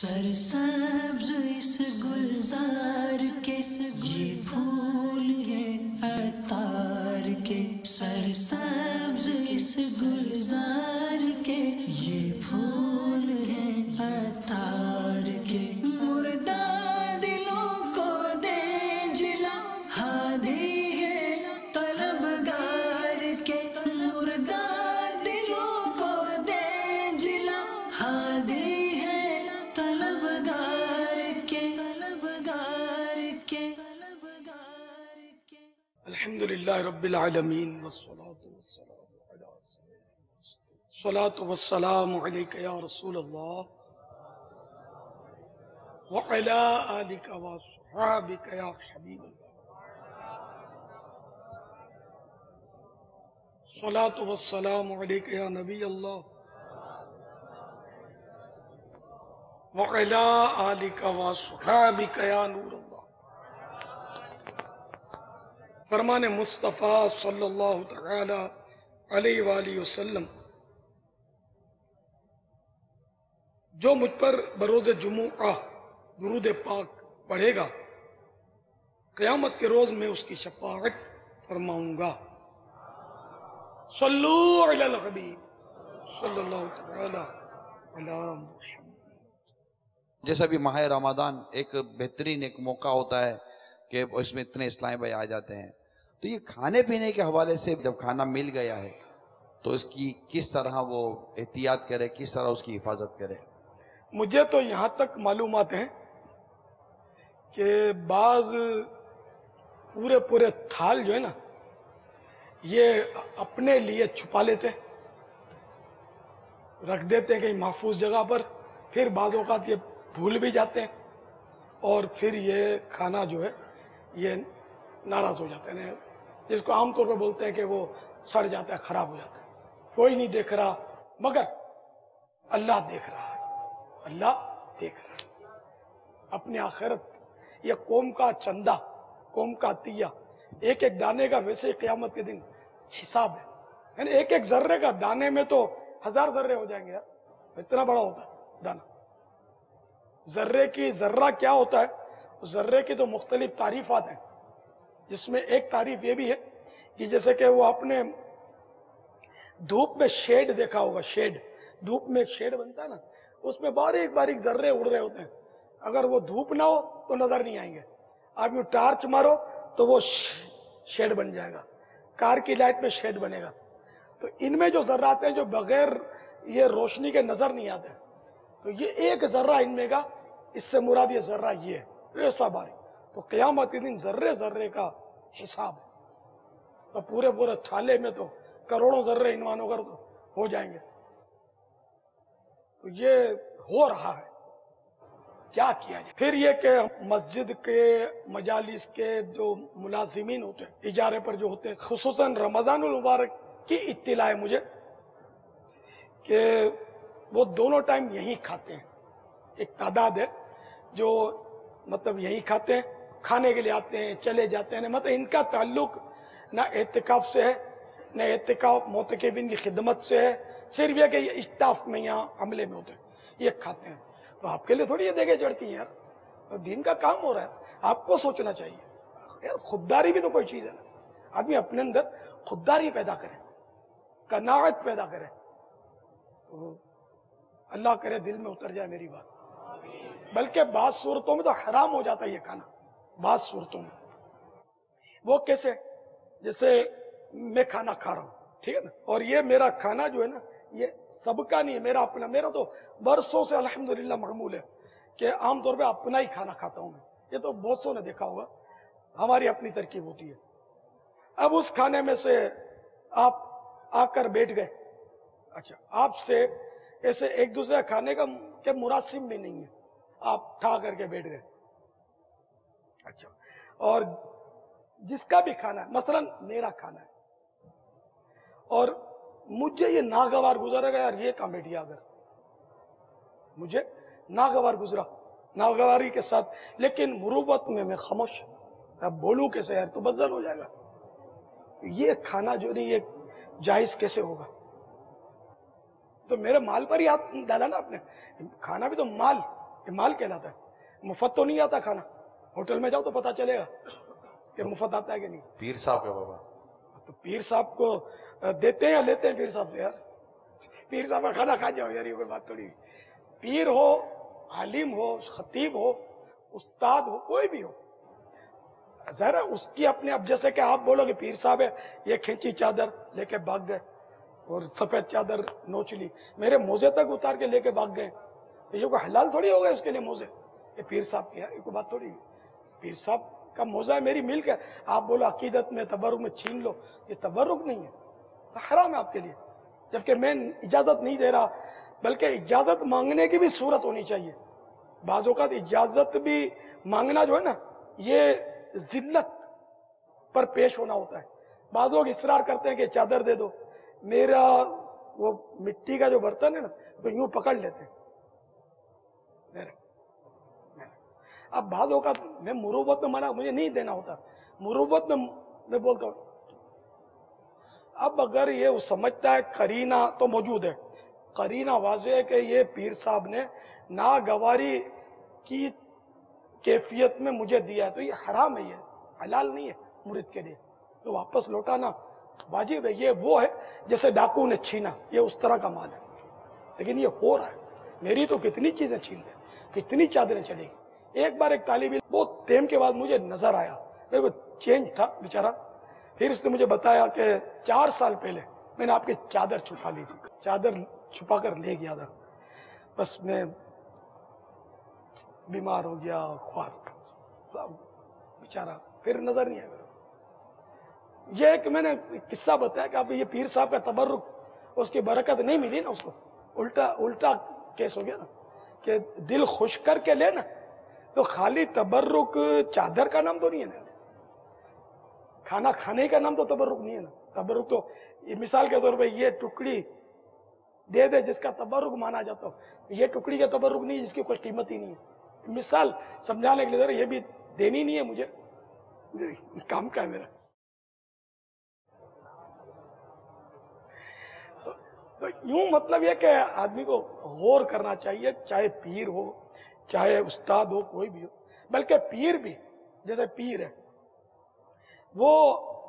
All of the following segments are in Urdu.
سرسبز اس گلزار کے یہ پھول ہیں عطار کے، سرسبز اس گلزار کے یہ پھول ہیں عطار کے، مردہ دلوں کو دے جلا ہادی ہے طلبگار کے، مردہ دلوں کو دے جلا ہادی الحمدللہ رب العالمین والصلاة والسلام علیک یا رسول اللہ وعلی آلک وصحابک یا حبیب اللہ، صلاة والسلام علیک یا نبی اللہ وعلی آلک وصحابک یا نور اللہ۔ فرمان مصطفیٰ صلی اللہ تعالی علیہ وآلہ وسلم، جو مجھ پر بروز جمعہ درود پاک پڑھے گا قیامت کے روز میں اس کی شفاعت فرماؤں گا۔ صلو علی الحبیب صلی اللہ تعالی علی محمد۔ جیسا بھی ماہ رمضان ایک بہترین ایک موقع ہوتا ہے کہ اس میں اتنے اسلامی بھائی آ جاتے ہیں، تو یہ کھانے پینے کے حوالے سے جب کھانا مل گیا ہے تو اس کی کس طرح وہ احتیاط کرے، کس طرح اس کی حفاظت کرے؟ مجھے تو یہاں تک معلومات ہیں کہ بعض پورے تھال جو ہے نا یہ اپنے لیے چھپا لیتے ہیں، رکھ دیتے ہیں کہیں محفوظ جگہ پر، پھر بعض اوقات یہ بھول بھی جاتے ہیں اور پھر یہ کھانا جو ہے یہ ناراض ہو جاتے ہیں، جس کو عام طور پہ بولتے ہیں کہ وہ سڑ جاتا ہے، خراب ہو جاتا ہے۔ کوئی نہیں دیکھ رہا مگر اللہ دیکھ رہا ہے، اللہ دیکھ رہا ہے۔ اپنی آخرت، یہ قوم کا چندہ، قوم کا عطیہ، ایک ایک دانے کا ویسے قیامت کے دن حساب ہے، یعنی ایک ایک ذرے کا، دانے میں تو 1000 ذرے ہو جائیں گے یار، اتنا بڑا ہوتا ہے دانہ۔ ذرے کی ذرہ کیا ہوتا ہے؟ ذرے کی تو مختلف تعریفات ہیں، جس میں ایک تعریف یہ بھی ہے کہ جیسے کہ وہ اپنے دھوپ میں شیڈ دیکھا ہوگا، شیڈ، دھوپ میں ایک شیڈ بنتا ہے نا، اس میں باریک باریک ذرے اڑ رہے ہوتے ہیں، اگر وہ دھوپ نہ ہو تو نظر نہیں آئیں گے، آپ یوں ٹارچ مارو تو وہ شیڈ بن جائے گا، کار کی لائٹ میں شیڈ بنے گا۔ تو ان میں جو ذرات ہیں جو بغیر یہ روشنی کے نظر نہیں آتے، تو یہ ایک ذرہ ان میں کا، اس سے مراد یہ ذرہ یہ ہے، ایسا باریک۔ تو قیامت کے دن ذرے ذرے کا حساب ہے، تو پورے تھالے میں تو کروڑوں ذرے انوانوں کر تو ہو جائیں گے۔ تو یہ ہو رہا ہے، کیا کیا جائے؟ پھر یہ کہ مسجد کے، مجالس کے جو ملازمین ہوتے ہیں، اجارے پر جو ہوتے ہیں، خصوصاً رمضان المبارک کی اطلاع ہے مجھے کہ وہ دونوں ٹائم یہیں کھاتے ہیں، ایک تعداد ہے جو مطلب یہیں کھاتے ہیں، کھانے کے لیے آتے ہیں، چلے جاتے ہیں، مطلب ان کا تعلق نہ اعتکاف سے ہے، نہ اعتکاف معتکفین کی خدمت سے ہے، صرف یہ کہ یہ اسٹاف میں یہاں عملے میں ہوتے ہیں، یہ کھاتے ہیں۔ تو آپ کے لیے تھوڑی یہ دیکھیں چڑھتی ہیں یار، دین کا کام ہو رہا ہے، آپ کو سوچنا چاہیے یار، خودداری بھی تو کوئی چیز ہے نا، آدمی اپنے اندر خودداری پیدا کرے، قناعت پیدا کرے، تو اللہ کرے دل میں اتر جائے میری بات۔ بلکہ بعض صورتوں میں تو حرام ہو جاتا ہے یہ کھانا، بعض صورتوں میں۔ وہ کیسے؟ جیسے میں کھانا کھا رہا ہوں، ٹھیک ہے نا، اور یہ میرا کھانا جو ہے نا یہ سب کا نہیں ہے، میرا اپنا، میرا تو برسوں سے الحمدللہ معمول ہے کہ عام طور پہ اپنا ہی کھانا کھاتا ہوں میں، یہ تو بہت سو نے دیکھا ہوگا، ہماری اپنی ترکیب ہوتی ہے۔ اب اس کھانے میں سے آپ آ کر بیٹھ گئے، اچھا آپ سے ایسے ایک دوسرے کھانے کا کہ مراسم بھی نہیں ہے، آپ ٹھا کر کے بیٹھ گئے، اچھا، اور جس کا بھی کھانا ہے، مثلا میرا کھانا ہے، اور مجھے یہ ناگوار گزرے گا یار، یہ کہاں بیٹھیا، اگر مجھے ناگوار گزرا، ناگواری کے ساتھ، لیکن مروت میں خاموش، اب بولوں کیسے یار، تو بزن ہو جائے گا، یہ کھانا جو نہیں یہ جائز کیسے ہوگا؟ تو میرے مال پر ہی ہاتھ ڈالا نا آپ نے، کھانا بھی تو مال، یہ مال کہلاتا ہے. مفت تو نہیں آتا کھانا, ہوٹل میں جاؤ تو پتا چلے گا کہ مفت آتا ہے کہ نہیں. پیر صاحب کا بابا تو پیر صاحب کو دیتے ہیں یا لیتے ہیں پیر صاحب سے؟ یار پیر صاحب کا کھانا کھا جاؤ یار, یہ کوئی بات تھوڑی. پیر ہو, عالم ہو, خطیب ہو, استاد ہو, کوئی بھی ہو, ذرا اس کی اپنے, اب جیسے کہ آپ بولو کہ پیر صاحب ہے, یہ کھینچی چادر لے کے بھاگ گئے اور سفید چادر نوچ لی, میرے موزے تک اتار کے لے کے بھاگ گئے, یہ کوئی حلال تھوڑی ہو گئے اس کے لیے موزے؟ یہ پیر صاحب کی ہے, یہ کوئی بات تھوڑی. پیر صاحب کا موزہ ہے, میری ملک ہے. آپ بولو عقیدت میں تبرک میں چھین لو, یہ تبرک نہیں ہے, حرام ہے آپ کے لیے. جبکہ میں اجازت نہیں دے رہا, بلکہ اجازت مانگنے کی بھی صورت ہونی چاہیے. بعض اوقات اجازت بھی مانگنا جو ہے نا, یہ ذلت پر پیش ہونا ہوتا ہے. بعض لوگ اصرار کرتے ہیں کہ چادر دے دو, میرا وہ مٹی کا جو برتن ہے نا تو یوں پکڑ لیتے ہیں. اب بعض اوقات میں مروت میں منع, مجھے نہیں دینا ہوتا, مروت میں بولتا ہوں. اب اگر یہ سمجھتا ہے قرینہ تو موجود ہے, قرینہ واضح ہے کہ یہ پیر صاحب نے ناگواری کی کیفیت میں مجھے دیا ہے, تو یہ حرام ہے, یہ حلال نہیں ہے مرید کے لیے, تو واپس لوٹانا واجب ہے. یہ وہ ہے جیسے ڈاکو نے چھینا, یہ اس طرح کا مال ہے. لیکن یہ ہو رہا ہے. میری تو کتنی چیزیں چھین لیں, کتنی چادریں چلے گی. ایک بار ایک طالب علم بہت ٹائم کے بعد مجھے نظر آیا, میرے کو چینج تھا بیچارہ, پھر اس نے مجھے بتایا کہ 4 سال پہلے میں نے آپ کی چادر چھپا لی تھی, چادر چھپا کر لے گیا تھا, بس میں بیمار ہو گیا, خوار بیچارہ, پھر نظر نہیں آیا. یہ ایک میں نے قصہ بتایا کہ اب یہ پیر صاحب کا تبرک, اس کی برکت نہیں ملی نا اس کو, الٹا کیس ہو گیا نا, کہ دل خوش کر کے لے نا, تو خالی تبرک چادر کا نام تو نہیں ہے نا, کھانا کھانے کا نام تو تبرک نہیں ہے نا. تبرک تو مثال کے طور پہ یہ ٹکڑی دے دے جس کا تبرک مانا جاتا ہو, یہ ٹکڑی کا تبرک نہیں جس کی کوئی قیمت ہی نہیں ہے. مثال سمجھانے کے لیے, یہ بھی دینی نہیں ہے مجھے, کام کا ہے میرا. تو یوں مطلب یہ کہ آدمی کو غور کرنا چاہیے, چاہے پیر ہو چاہے استاد ہو, کوئی بھی ہو. بلکہ پیر بھی, جیسے پیر ہے وہ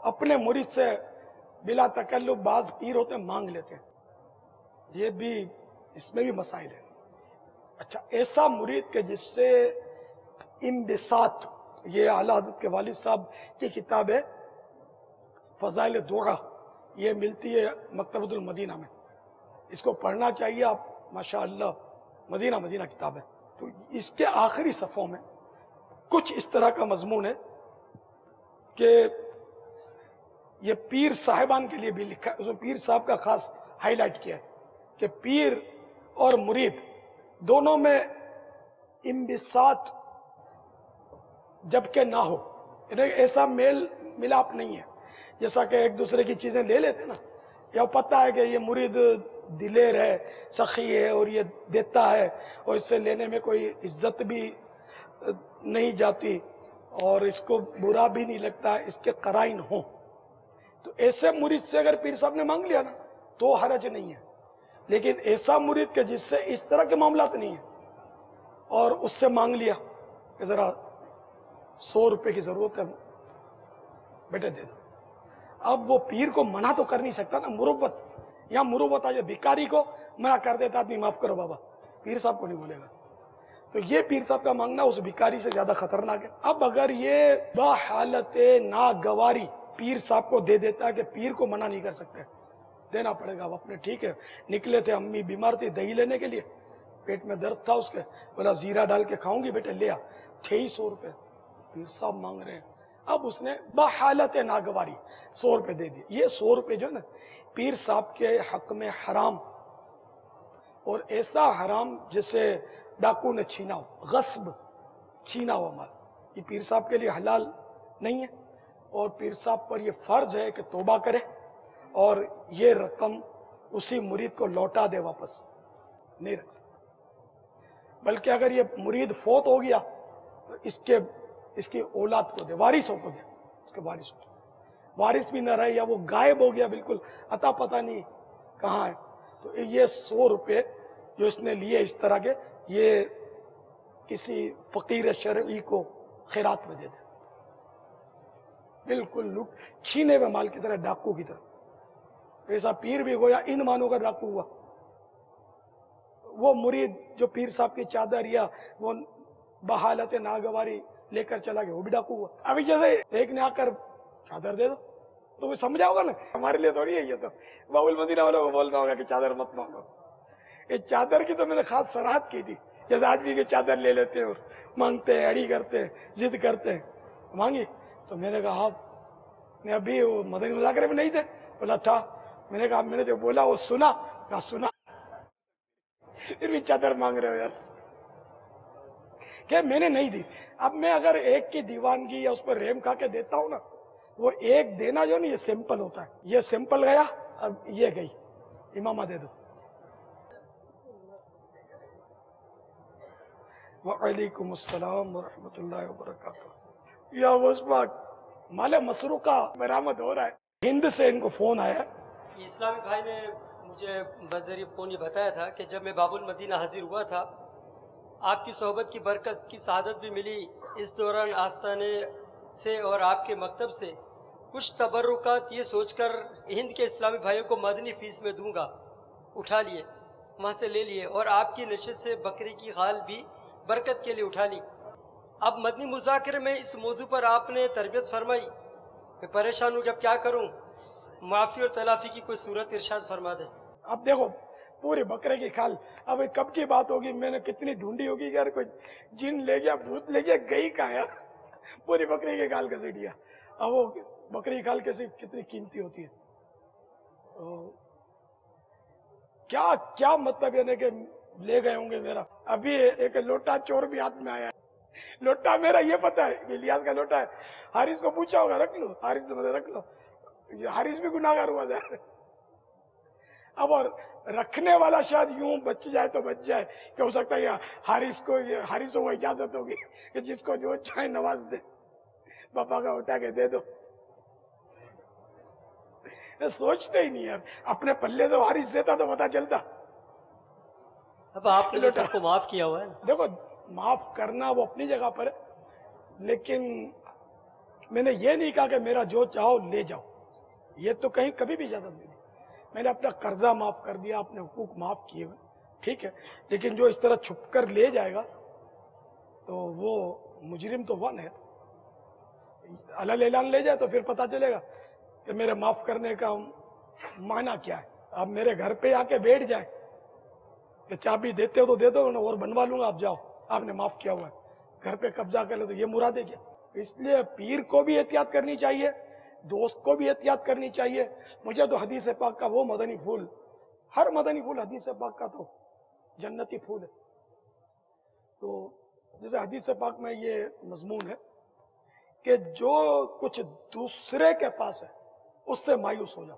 اپنے مرید سے بلا تکلف, بعض پیر ہوتے ہیں مانگ لیتے ہیں, یہ بھی اس میں بھی مسائل ہے. اچھا, ایسا مرید کہ جس سے انبساط, یہ اعلیٰ حضرت کے والد صاحب کی کتاب ہے فضائل دعا, یہ ملتی ہے مکتبۃ المدینہ میں, اس کو پڑھنا چاہیے آپ, ماشاءاللہ مدینہ کتاب ہے. تو اس کے آخری صفحوں میں کچھ اس طرح کا مضمون ہے کہ یہ پیر صاحبان کے لیے بھی لکھا ہے, اس میں پیر صاحب کا خاص ہائی لائٹ کیا ہے کہ پیر اور مرید دونوں میں انبساط جبکہ نہ ہو, یعنی ایسا میل ملاپ نہیں ہے جیسا کہ ایک دوسرے کی چیزیں لے لیتے نا, یا پتہ ہے کہ یہ مرید دلیر ہے, سخی ہے, اور یہ دیتا ہے, اور اس سے لینے میں کوئی عزت بھی نہیں جاتی اور اس کو برا بھی نہیں لگتا, اس کے قرائن ہوں, تو ایسے مرید سے اگر پیر صاحب نے مانگ لیا نا تو حرج نہیں ہے. لیکن ایسا مرید کہ جس سے اس طرح کے معاملات نہیں ہیں اور اس سے مانگ لیا کہ ذرا 100 روپے کی ضرورت ہے, بیٹے دے دو, اب وہ پیر کو منع تو کر نہیں سکتا نا. مروت, یہاں مروت آ جائے, بھکاری کو منع کر دیتا آدمی, معاف کرو بابا, پیر صاحب کو نہیں بولے گا. تو یہ پیر صاحب کا مانگنا اس بھکاری سے زیادہ خطرناک ہے. اب اگر یہ بحالت ناگواری پیر صاحب کو دے دیتا ہے کہ پیر کو منع نہیں کر سکتے, دینا پڑے گا. اب اپنے ٹھیک ہے نکلے تھے, امی بیمار تھی دہی لینے کے لیے, پیٹ میں درد تھا اس کے, بولا زیرہ ڈال کے کھاؤں گی, بیٹے لے آ, 100 روپے پیر صاحب مانگ رہے ہیں. اب اس نے بحالت ناگواری 100 روپے دے دیے. یہ 100 روپے جو ہے نا پیر صاحب کے حق میں حرام, اور ایسا حرام جسے ڈاکو نے چھینا ہو, غصب چھینا ہوا مال, یہ پیر صاحب کے لیے حلال نہیں ہے. اور پیر صاحب پر یہ فرض ہے کہ توبہ کرے اور یہ رقم اسی مرید کو لوٹا دے, واپس نہیں رکھ سکتا. بلکہ اگر یہ مرید فوت ہو گیا تو اس کی اولاد کو دے, وارثوں کو دے, اس کے وارثوں کو, وارث بھی نہ رہے یا وہ غائب ہو گیا بالکل, عطا پتہ نہیں کہاں ہے, تو یہ 100 روپے جو اس نے لیے اس طرح کے, یہ کسی فقیر شرعی کو خیرات میں دے دے، بالکل لوٹ چھینے میں مال کی طرح، ڈاکو کی طرح۔ ایسا پیر بھی گویا ان مانوں کا ڈاکو ہوا۔ وہ مرید جو پیر صاحب کی چادر یا وہ بحالت ناگواری لے کر چلا گیا، وہ بھی ڈاکو ہوا۔ ابھی جیسے ایک نے آ کر چادر دے دو تو وہ سمجھا ہوگا نا، ہمارے لیے تھوڑی ہے یہ، تو باب المدینہ والوں کو بولنا ہوگا کہ چادر مت مانگو۔ یہ چادر کی تو میں نے خاص صراحت کی تھی، جیسے آدمی کی چادر لے لیتے ہیں اور مانگتے ہیں، اڑی کرتے ہیں، ضد کرتے ہیں، مانگی تو میں نے کہا آپ نے ابھی وہ مدنی مذاکرے میں نہیں تھے؟ بولا تھا۔ میں نے کہا میں نے جو بولا وہ سنا؟ کہا سنا، پھر بھی چادر مانگ رہے ہو یار، کہ میں نے نہیں دی۔ اب میں اگر ایک کی دیوانگی یا اس پر رحم کھا کے دیتا ہوں نا، وہ ایک دینا جو نہیں، یہ سیمپل ہوتا ہے، یہ سیمپل گیا، اب یہ گئی، امامہ دے دو۔ وعلیکم السلام ورحمۃ اللہ وبرکاتہ۔ یا وسباک مال مسروقہ برآمد ہو رہا ہے، ہند سے ان کو فون آیا۔ اسلامی بھائی نے مجھے بذریعہ فون یہ بتایا تھا کہ جب میں باب المدینہ حاضر ہوا تھا، آپ کی صحبت کی برکت کی سعادت بھی ملی۔ اس دوران آستانے سے اور آپ کے مکتب سے کچھ تبرکات یہ سوچ کر ہند کے اسلامی بھائیوں کو مدنی فیس میں دوں گا اٹھا لیے، وہاں سے لے لیے، اور آپ کی نشست سے بکری کی خال بھی برکت کے لیے اٹھا لی۔ اب مدنی مذاکرے میں اس موضوع پر آپ نے تربیت فرمائی، میں پریشان ہوں کہ اب کیا کروں، معافی اور تلافی کی کوئی صورت ارشاد فرما دیں۔ اب دیکھو پورے بکرے کی کھال، اب کب کی بات ہوگی، میں نے کتنی ڈھونڈی ہوگی کہ یار کوئی جن لے گیا، بھوت لے گیا، گئی کہاں یار، پوری بکری کی کھال کیسے دیا۔ اب وہ بکری کی کھال کیسے کتنی قیمتی ہوتی ہے، کیا مطلب یعنی کہ لے گئے ہوں گے میرا۔ ابھی ایک لوٹا چور بھی ہاتھ میں آیا ہے، لوٹا میرا یہ پتا ہے الیاس کا لوٹا ہے، حارث کو پوچھا ہوگا رکھ لو، حارث تو رکھ لو، حارث بھی گناہگار ہوا جائے۔ اب اور رکھنے والا شاید یوں بچ جائے تو بچ جائے، کہ ہو سکتا ہے حارث کو اجازت ہوگی کہ جس کو جو چاہے نواز دے، پاپا کا اٹھا کے دے دو۔ سوچتے ہی نہیں یار، اپنے پلے سے حارث دیتا تو پتا چلتا۔ اب آپ نے سب کو معاف کیا ہوا ہے۔ دیکھو معاف کرنا وہ اپنی جگہ پر ہے، لیکن میں نے یہ نہیں کہا کہ میرا جو چاہو لے جاؤ، یہ تو کہیں کبھی بھی اجازت نہیں دی۔ میں نے اپنا قرضہ معاف کر دیا، اپنے حقوق معاف کیے ہوئے، ٹھیک ہے، لیکن جو اس طرح چھپ کر لے جائے گا تو وہ مجرم تو ون ہے، علل اعلان لے جائے تو پھر پتا چلے گا کہ میرے معاف کرنے کا معنی کیا ہے۔ آپ میرے گھر پہ آ کے بیٹھ جائے کہ چابی دیتے ہو تو دے دو، اور بنوا لوں گا، آپ جاؤ، آپ نے معاف کیا ہوا ہے، گھر پہ قبضہ کر لے تو یہ مراد ہے کیا؟ اس لیے پیر کو بھی احتیاط کرنی چاہیے، دوست کو بھی احتیاط کرنی چاہیے۔ مجھے تو حدیث پاک کا وہ مدنی پھول، ہر مدنی پھول حدیث پاک کا تو جنتی پھول ہے۔ تو جیسے حدیث پاک میں یہ مضمون ہے کہ جو کچھ دوسرے کے پاس ہے اس سے مایوس ہو جاؤ،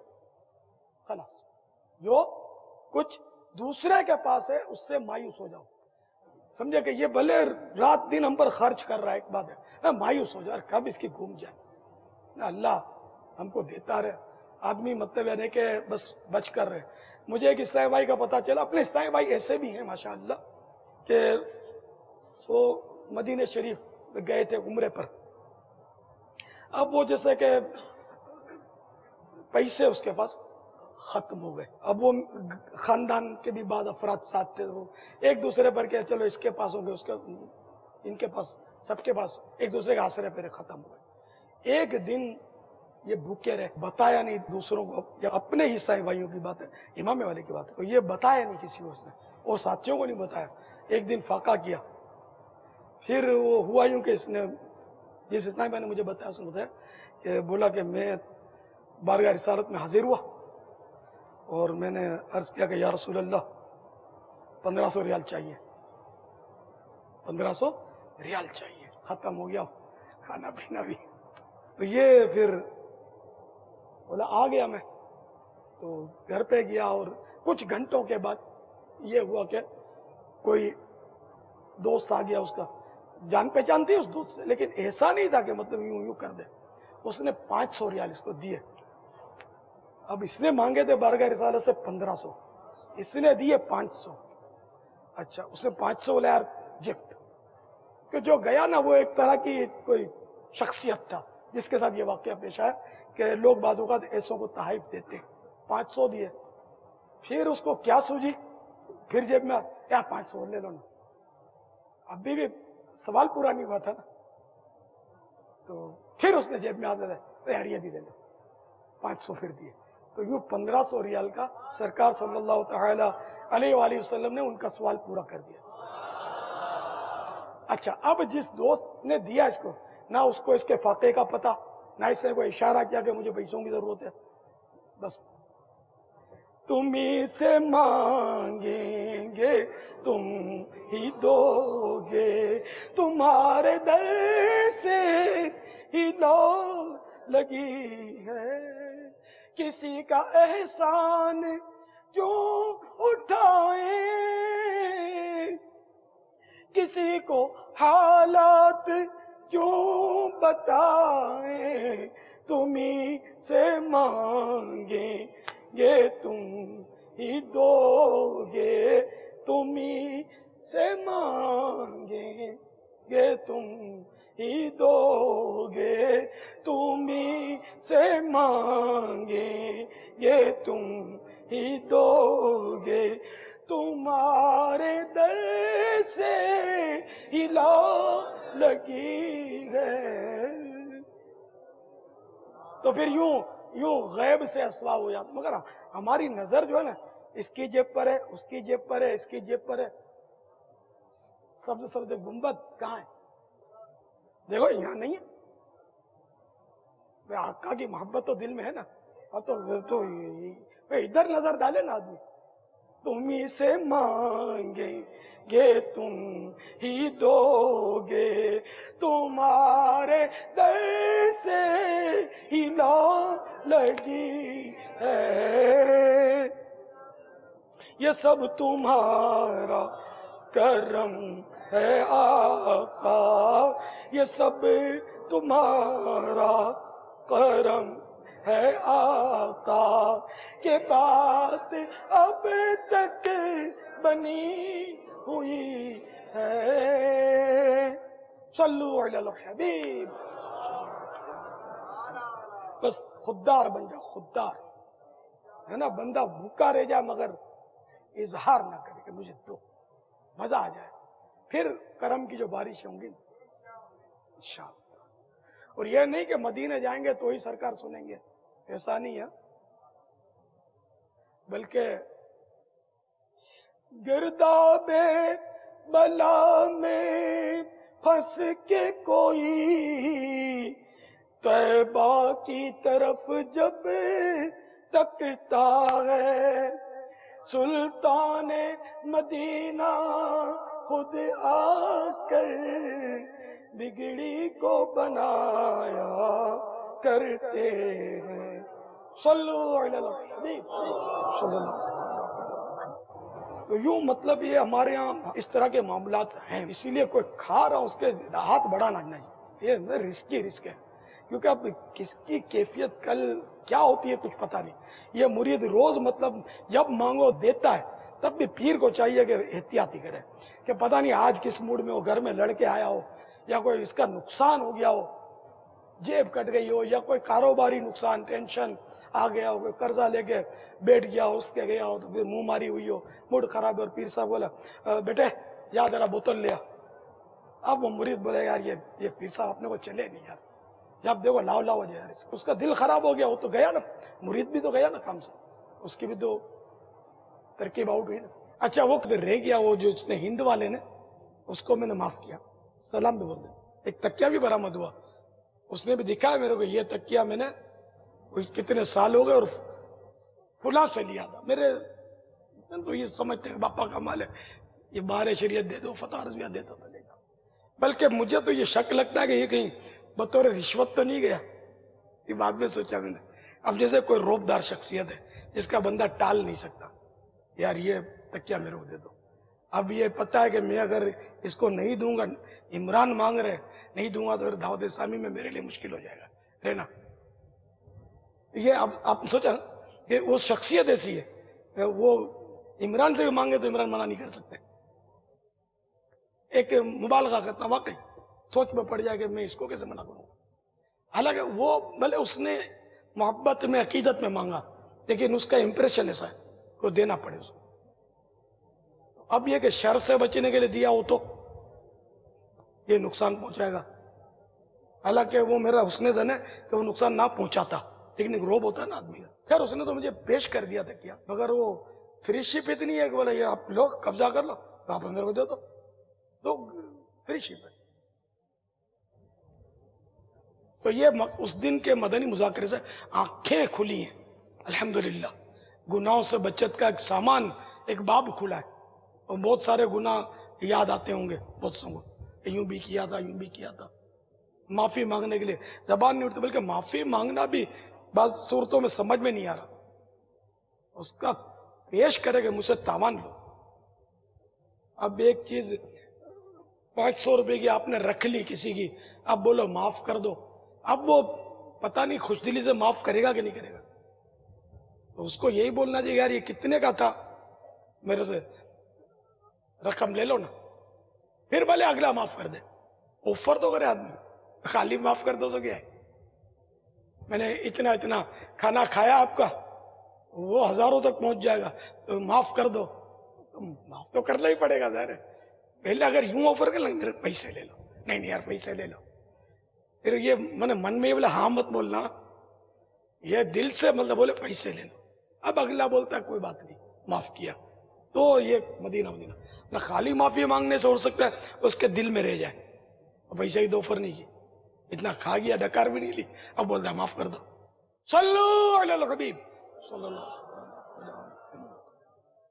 خلاص، جو کچھ دوسرے کے پاس ہے اس سے مایوس ہو جاؤ۔ سمجھے کہ یہ بھلے رات دن ہم پر خرچ کر رہا ہے، ایک بات ہے، مایوس ہو جائے، کب اس کی گھوم جائے، اللہ ہم کو دیتا رہے۔ آدمی مطلب یعنی کہ بس بچ کر رہے۔ مجھے ایک عیسائی بھائی کا پتا چلا، اپنے عیسائی بھائی ایسے بھی ہیں ماشاءاللہ کہ وہ مدینہ شریف گئے تھے عمرے پر، اب وہ جیسے کہ پیسے اس کے پاس ختم ہو گئے، اب وہ خاندان کے بھی بعض افراد ساتھ تھے، وہ ایک دوسرے پر کہ چلو اس کے پاس ہوں گے، اس کے ان کے پاس، سب کے پاس ایک دوسرے کے آسرے پہ ختم ہو گئے۔ ایک دن یہ بھوکے رہے، بتایا نہیں دوسروں کو، یا اپنے عیسائی بھائیوں کی بات ہے، امام والے کی بات ہے، تو یہ بتایا نہیں کسی کو، اس نے وہ ساتھیوں کو نہیں بتایا۔ ایک دن فاقہ کیا، پھر وہ ہوا یوں کہ اس نے، جس اسلامی بھائی نے مجھے بتایا، اس نے بتایا کہ بولا کہ میں بارگاہ رسالت میں حاضر ہوا اور میں نے عرض کیا کہ یا رسول اللہ 1500 ریال چاہیے، 1500 ریال چاہیے، ختم ہو گیا کھانا پینا بھی۔ تو یہ پھر بولا آ گیا میں، تو گھر پہ گیا، اور کچھ گھنٹوں کے بعد یہ ہوا کہ کوئی دوست آ گیا، اس کا جان پہچان تھی اس دوست سے، لیکن ایسا نہیں تھا کہ مطلب یوں یوں کر دے۔ اس نے 500 ریال اس کو دیے، اب اس نے مانگے تھے بارگاہ رسالت سے 1500، اس نے دیے 500۔ اچھا، اس نے 500 بولا یار گفٹ، کہ جو گیا نا وہ ایک طرح کی کوئی شخصیت تھا جس کے ساتھ یہ واقعہ پیش آیا کہ لوگ بعض اوقات ایسوں کو تحائف دیتے 500 دیے، پھر اس کو کیا سوجی، پھر جیب میں کیا 500 لے لو نا، ابھی بھی سوال پورا نہیں ہوا تھا نا، تو پھر اس نے جیب میں ہاتھ لگایا، یار یہ بھی لے لو، 500 پھر دیے، تو یوں 1500 ریال کا سرکار صلی اللہ تعالی علیہ وآلہ وسلم نے ان کا سوال پورا کر دیا۔ اچھا، اب جس دوست نے دیا اس کو، نہ اس کو اس کے فاقے کا پتہ، نہ اس نے کوئی اشارہ کیا کہ مجھے پیسوں کی ضرورت ہے، بس تمہیں سے مانگیں گے تم ہی دو گے، تمہارے در سے ہی لو لگی ہے، کسی کا احسان کیوں اٹھائیں، کسی کو حالات کیوں بتائیں، تمہیں سے مانگیں گے تم ہی دو گے، تمہیں سے مانگیں گے تم ہی دو گے، تمہیں سے مانگیں گے تم ہی دو گے، تمہارے در سے ہی لو لگی ہے۔ تو پھر یوں غیب سے اسباب ہو جاتا، مگر ہماری نظر جو ہے نا اس کی جیب پر ہے، اس کی جیب پر ہے، اس کی جیب پر ہے۔ سب سے گنبد کہاں ہے؟ دیکھو یہاں نہیں ہے، آقا کی محبت تو دل میں ہے نا، تو ادھر نظر ڈالے نا آدمی، تمہیں سے مانگیں گے تم ہی دو گے، تمہارے در سے ہی لو لگی ہے، یہ سب تمہارا کرم ہے آقا، یہ سب تمہارا کرم ہے آقا، کہ بات اب تک بنی ہوئی ہے، صلو علی الحبیب، بس خوددار بن جاؤ، خوددار ہے نا، بندہ بھوکا رہ جائے مگر اظہار نہ کرے کہ مجھے دو، مزہ آ جائے، پھر کرم کی جو بارش ہوں گی انشاءاللہ۔ اور یہ نہیں کہ مدینے جائیں گے تو ہی سرکار سنیں گے، ایسا نہیں ہے، بلکہ گرداب بلا میں پھنس کے کوئی طیبہ کی طرف جب تکتا ہے، سلطان مدینہ خود آ کر بگڑی کو بنایا کرتے ہیں، صلو علی الحبیب صلی اللہ علیہ وسلم۔ تو یوں مطلب یہ ہمارے یہاں اس طرح کے معاملات ہیں، اسی لیے کوئی کھا رہا اس کے ہاتھ بڑھانا نہیں، یہ رسک ہے، کیونکہ اب کس کی کیفیت کل کیا ہوتی ہے کچھ پتہ نہیں۔ یہ مرید روز مطلب جب مانگو دیتا ہے، تب بھی پیر کو چاہیے کہ احتیاطی کرے کہ پتہ نہیں آج کس موڈ میں وہ گھر میں لڑ کے آیا ہو، یا کوئی اس کا نقصان ہو گیا ہو، جیب کٹ گئی ہو، یا کوئی کاروباری نقصان، ٹینشن آ گیا ہو، کوئی قرضہ لے کے بیٹھ گیا ہو، اس کے گیا ہو تو پھر منہ ماری ہوئی ہو، موڈ خراب ہے، اور پیر صاحب بولا بیٹے یا ذرا بوتل لیا، اب وہ مرید بولے یار یہ پیر صاحب اپنے کو چلے نہیں یار، جب دیکھو لاؤ ہو جائے یار، اس کا دل خراب ہو گیا، وہ تو گیا نا، مرید بھی تو گیا نا کام سے، اس کی بھی تو ترکیب آؤٹ ہوئی نا۔ اچھا وہ رہ گیا وہ جو اس نے ہند والے نے، اس کو میں نے معاف کیا، سلام بھی بول دیں، ایک تکیہ بھی برآمد ہوا، اس نے بھی دکھایا میرے کو، یہ تکیہ میں نے کتنے سال ہو گئے اور فلاں سے لیا تھا، میں تو یہ سمجھتے ہیں باپا کا مال ہے، یہ بار شریعت دے دو، فتح رضویہ دے دو تو لے جاؤ، بلکہ مجھے تو یہ شک لگتا ہے کہ یہ کہیں بطور رشوت تو نہیں گیا، یہ بعد میں سوچا میں نے۔ اب جیسے کوئی روبدار شخصیت ہے جس کا بندہ ٹال نہیں سکتا، یار یہ تکیہ میرے کو دے دو، اب یہ پتا ہے کہ میں اگر اس کو نہیں دوں گا، عمران مانگ رہے نہیں دوں گا تو پھر دعوت اسلامی میں میرے لیے مشکل ہو جائے گا رہنا۔ یہ اب آپ سوچا کہ وہ شخصیت ایسی ہے، وہ عمران سے بھی مانگے تو عمران منع نہیں کر سکتے، ایک مبالغہ کرنا واقعی سوچ میں پڑ جائے کہ میں اس کو کیسے منع کروں. حالانکہ وہ بھلے اس نے محبت میں عقیدت میں مانگا لیکن اس کا امپریشن ایسا ہے کہ دینا پڑے اس کو. اب یہ کہ شر سے بچنے کے لیے دیا ہو تو یہ نقصان پہنچائے گا. حالانکہ وہ میرا حسن ظن ہے کہ وہ نقصان نہ پہنچاتا لیکن ایک روب ہوتا ہے نا آدمی کا. خیر اس نے تو مجھے پیش کر دیا تھا کیا مگر وہ فری شپ اتنی ہے کہ بولے یہ آپ لوگ قبضہ کر لو آپ میرے کو دے دو تو فری شپ ہے. تو یہ اس دن کے مدنی مذاکرے سے آنکھیں کھلی ہیں الحمدللہ. گناہوں سے بچت کا ایک سامان ایک باب کھلا ہے اور بہت سارے گناہ یاد آتے ہوں گے بہت سو کو یوں بھی کیا تھا یوں بھی کیا تھا. معافی مانگنے کے لیے زبان نہیں اٹھتی بلکہ معافی مانگنا بھی بعض صورتوں میں سمجھ میں نہیں آ رہا. اس کا پیش کرے کہ مجھ سے تاوان لو. اب ایک چیز 500 روپے کی آپ نے رکھ لی کسی کی اب بولو معاف کر دو. اب وہ پتہ نہیں خوش دلی سے معاف کرے گا کہ نہیں کرے گا. تو اس کو یہی بولنا چاہیے یار یہ کتنے کا تھا میرے سے رقم لے لو نا پھر بھلے اگلا معاف کر دے. آفر تو کرے آدمی خالی معاف کر دو سو کیا ہے. میں نے اتنا کھانا کھایا آپ کا وہ ہزاروں تک پہنچ جائے گا تو معاف کر دو. معاف تو کرنا ہی پڑے گا ظاہر ہے. پہلے اگر یوں آفر کر لیں میرے پیسے لے لو نہیں یار پیسے لے لو پھر یہ میں نے من میں یہ بولے ہاں مت بولنا یہ دل سے مطلب بولے پیسے لے لو. اب اگلا بولتا ہے کوئی بات نہیں معاف کیا تو یہ مدینہ نہ خالی معافی مانگنے سے ہو سکتا ہے اس کے دل میں رہ جائے پیسے کی دو آفر نہیں کی اتنا کھا گیا ڈکار بھی نہیں لی اب بولتا ہے معاف کر دو. صلو علی الحبیب صلی اللہ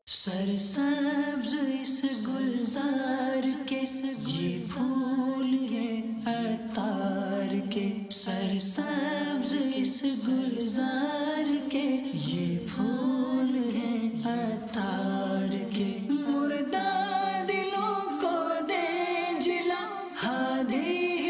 سرسبز اس گلزار کے یہ پھول ہیں عطار کے سرسبز اس گلزار کے یہ پھول ہیں عطار کے مردہ دلوں کو دے جلا ہادی